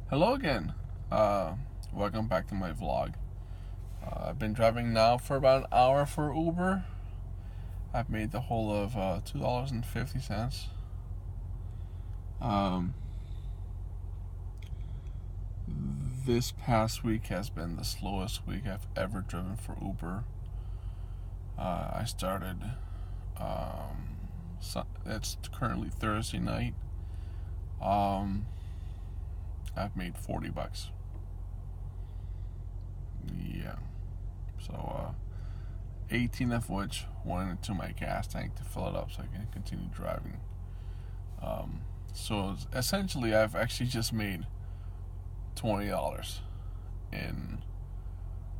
Hello again. Welcome back to my vlog. I've been driving now for about an hour for Uber. I've made the whole of $2.50. Um, this past week has been the slowest week I've ever driven for Uber. I started. It's currently Thursday night. I've made $40. Yeah. So 18 of which went into my gas tank to fill it up so I can continue driving. So essentially, I've actually just made $20 in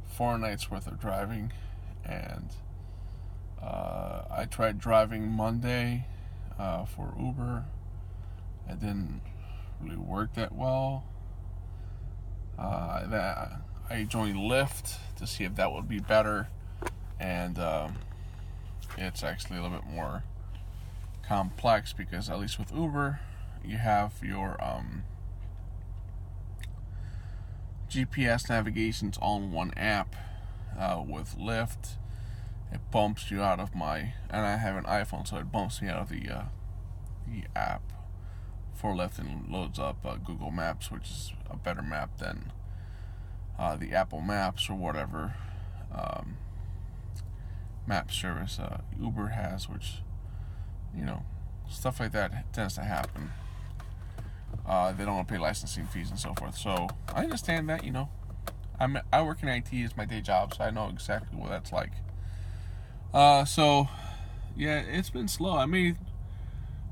4 nights worth of driving, and I tried driving Monday for Uber. It didn't really work that well. I joined Lyft to see if that would be better, and it's actually a little bit more complex because at least with Uber, you have your GPS navigations on one app. With Lyft, it bumps you out of and I have an iPhone, so it bumps me out of the app for Lyft and loads up Google Maps, which is a better map than the Apple Maps or whatever map service Uber has, which, stuff like that tends to happen. They don't want to pay licensing fees and so forth. So I understand that. I work in IT, it's my day job, so I know exactly what that's like. So yeah, it's been slow. I made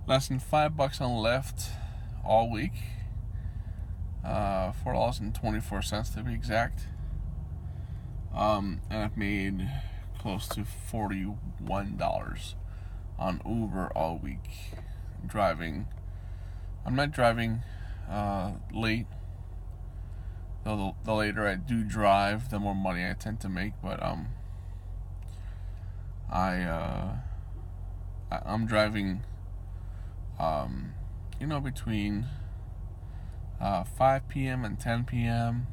less than $5 on Lyft all week. $4.24 to be exact. And I've made close to $41 on Uber all week driving. I'm not driving late. The later I do drive, the more money I tend to make. But I'm driving, between 5 p.m. and 10 p.m.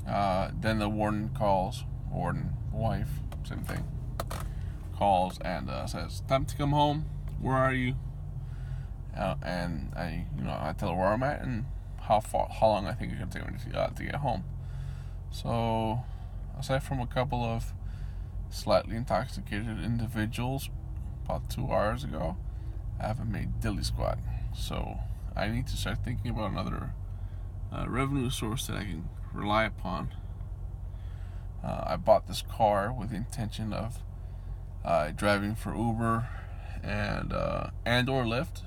Then the warden wife, same thing, calls and says, "Time to come home. Where are you?" And I tell her where I'm at and how long I think it's gonna take me to get home. So, aside from a couple of slightly intoxicated individuals about 2 hours ago, I haven't made dilly squat. So I need to start thinking about another revenue source that I can rely upon. I bought this car with the intention of driving for Uber and or Lyft,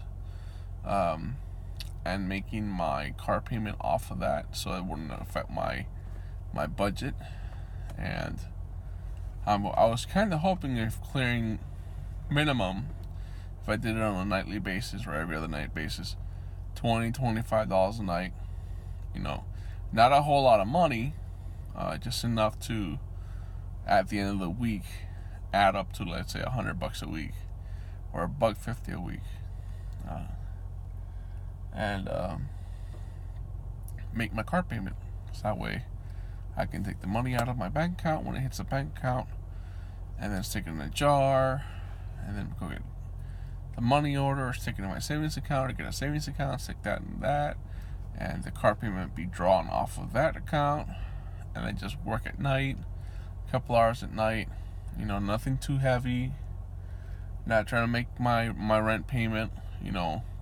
and making my car payment off of that, so it wouldn't affect my budget. And I was kind of hoping of clearing minimum, if I did it on a nightly basis or every other night basis, $25 a night. Not a whole lot of money, just enough to, at the end of the week, add up to, let's say, $100 a week or $1.50 a week, and make my car payment. So that way, I can take the money out of my bank account when it hits the bank account, and then stick it in a jar, and then go get the money order, or stick it in my savings account, or get a savings account, stick that in that, and the car payment be drawn off of that account, and then just work at night, a couple hours at night, nothing too heavy, not trying to make my rent payment,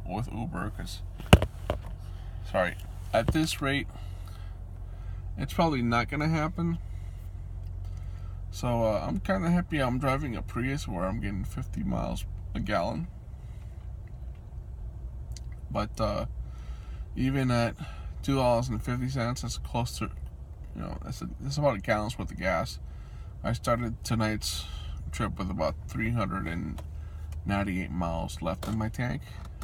with Uber, because, sorry, at this rate, it's probably not going to happen. So I'm kind of happy I'm driving a Prius where I'm getting 50 miles a gallon. But even at $2.50, that's close to, that's about a gallon's worth of gas. I started tonight's trip with about 398 miles left in my tank.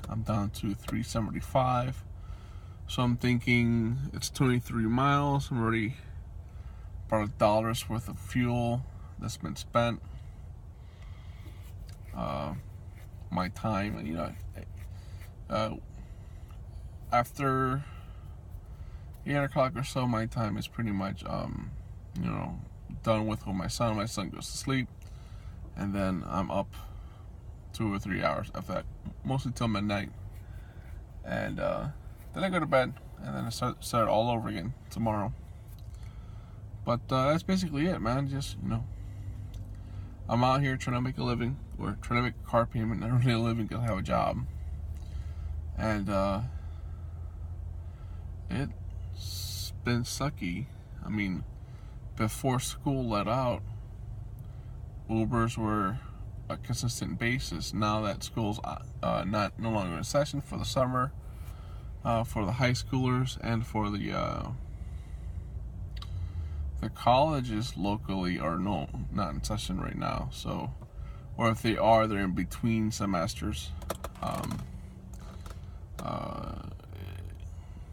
I'm down to 375. So I'm thinking it's 23 miles. I'm already about $1 worth of fuel that's been spent. My time, after 8 o'clock or so, my time is pretty much, you know, done with my son. My son goes to sleep, and then I'm up 2 or 3 hours after that, mostly till midnight. And then I go to bed, and then I start all over again tomorrow. But that's basically it, man. Just, you know, I'm out here trying to make a living, or trying to make a car payment, not really a living because I have a job. And it's been sucky. I mean, before school let out, Ubers were a consistent basis. Now that school's no longer in session for the summer, for the high schoolers and for the colleges locally are not in session right now. So, or if they are, they're in between semesters.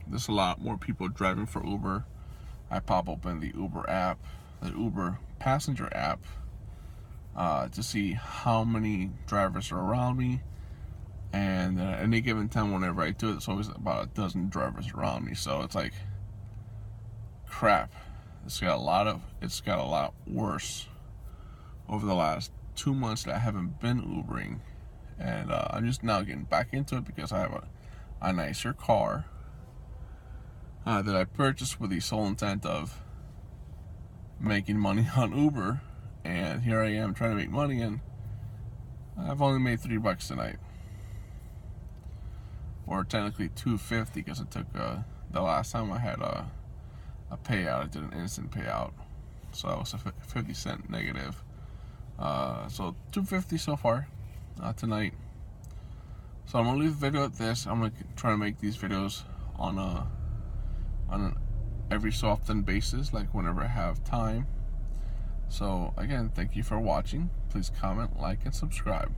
There's a lot more people driving for Uber. I pop open the Uber app, the Uber passenger app, to see how many drivers are around me. And at any given time, whenever I do it, it's always about a dozen drivers around me. So it's like, crap. It's got a lot worse over the last 2 months that I haven't been Ubering. And I'm just now getting back into it because I have a nicer car that I purchased with the sole intent of making money on Uber. And here I am trying to make money, and I've only made $3 tonight. Or technically $2.50 because it took the last time I had a payout, I did an instant payout, so it was a 50-cent negative. So $2.50 so far tonight. So I'm gonna leave the video at this. I'm gonna try to make these videos on an every so often basis, like whenever I have time. So again, thank you for watching. Please comment, like, and subscribe.